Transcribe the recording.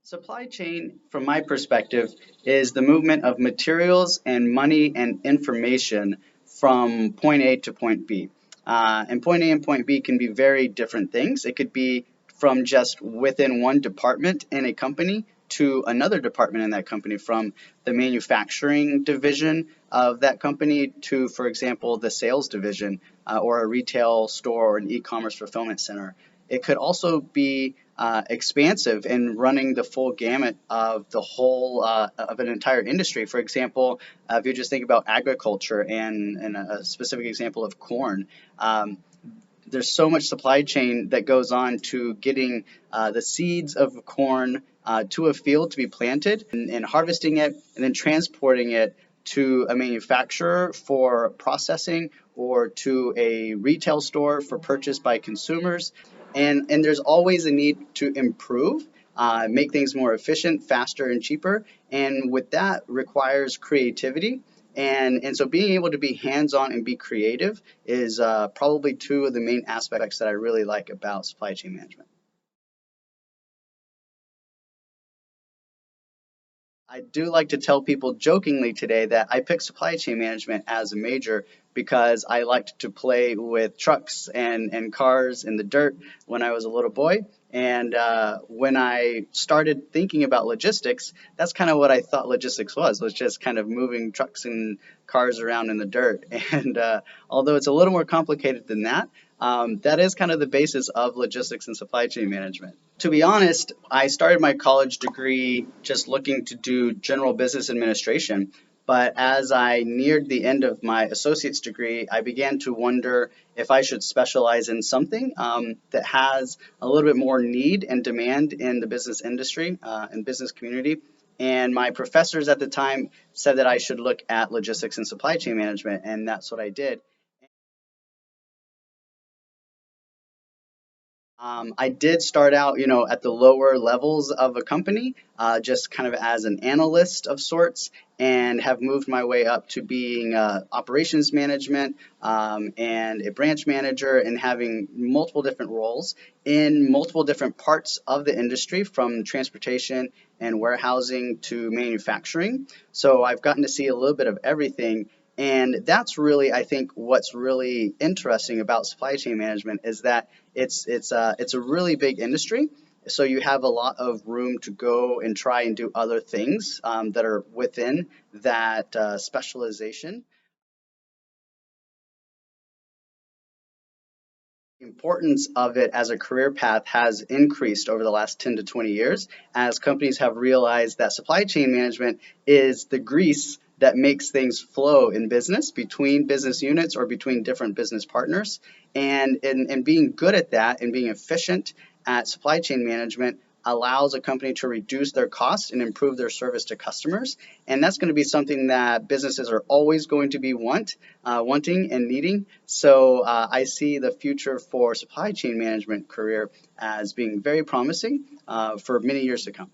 Supply chain, from my perspective, is the movement of materials and money and information from point A to point B. And point A and point B can be very different things. It could be from just within one department in a company to another department in that company, from the manufacturing division of that company to, for example, the sales division or a retail store or an e-commerce fulfillment center. It could also be expansive in running the full gamut of the whole of an entire industry. For example, if you just think about agriculture and a specific example of corn, there's so much supply chain that goes on to getting the seeds of corn to a field to be planted and harvesting it and then transporting it to a manufacturer for processing or to a retail store for purchase by consumers. And there's always a need to improve, make things more efficient, faster, and cheaper. And with that requires creativity. And so being able to be hands-on and be creative is probably two of the main aspects that I really like about supply chain management. I do like to tell people jokingly today that I picked supply chain management as a major because I liked to play with trucks and cars in the dirt when I was a little boy. And when I started thinking about logistics, that's kind of what I thought logistics was just kind of moving trucks and cars around in the dirt. And although it's a little more complicated than that, that is kind of the basis of logistics and supply chain management. To be honest, I started my college degree just looking to do general business administration. But as I neared the end of my associate's degree, I began to wonder if I should specialize in something that has a little bit more need and demand in the business industry and business community. And my professors at the time said that I should look at logistics and supply chain management, and that's what I did. I did start out, at the lower levels of a company, just kind of as an analyst of sorts, and have moved my way up to being operations management and a branch manager, and having multiple different roles in multiple different parts of the industry, from transportation and warehousing to manufacturing. So I've gotten to see a little bit of everything. And that's really, I think, what's really interesting about supply chain management is that it's a really big industry. So you have a lot of room to go and try and do other things that are within that specialization. The importance of it as a career path has increased over the last 10 to 20 years as companies have realized that supply chain management is the grease that makes things flow in business between business units or between different business partners. And being good at that and being efficient at supply chain management allows a company to reduce their costs and improve their service to customers. And that's going to be something that businesses are always going to be wanting and needing. So I see the future for supply chain management career as being very promising for many years to come.